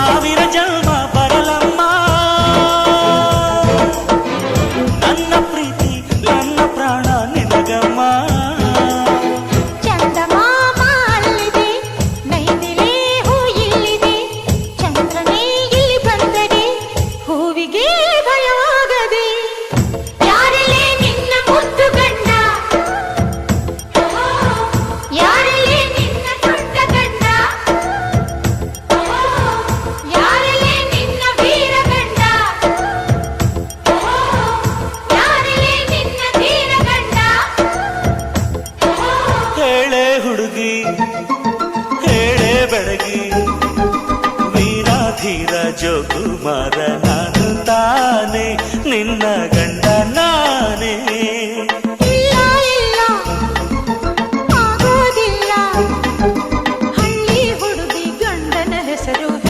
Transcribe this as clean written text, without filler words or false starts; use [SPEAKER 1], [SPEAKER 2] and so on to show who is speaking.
[SPEAKER 1] ಸಾವಿರ ಜನ್ಮ ಬರಲಮ್ಮ ನನ್ನ ಪ್ರೀತಿ ನನ್ನ ಪ್ರಾಣ ನಿನಗಮ್ಮ
[SPEAKER 2] ಚಂದಮಾಮ ಅಲ್ಲಿದೆ ನೈದಿಲೆ ಹೂ ಇಲ್ಲಿದೆ ಚಂದ್ರನೇ ಇಲ್ಲಿ ಬಂದರೆ ಹೂವಿಗೆ ಭಯವಾಗದೆ ಯಾರಲ್ಲೇ ನಿನ್ನ ಮುದ್ದು ಗಂಡ ಯಾರಲ್ಲೇ ನಿನ್ನ ದೊಡ್ಡ ಗಂಡ ಯಾರಲ್ಲೇ ನಿನ್ನ ವೀರ ಗಂಡ ಯಾರಲ್ಲೇ ನಿನ್ನ ಧೀರ ಗಂಡ
[SPEAKER 1] ಹೇಳೆ ಹುಡುಗಿ ಹೇಳೆ ಬೆಳಗಿ ವೀರಾಧೀರ ಜೋಕುಮಾರ ನಾನು ತಾನೆ ನಿನ್ನ ಗಂಡ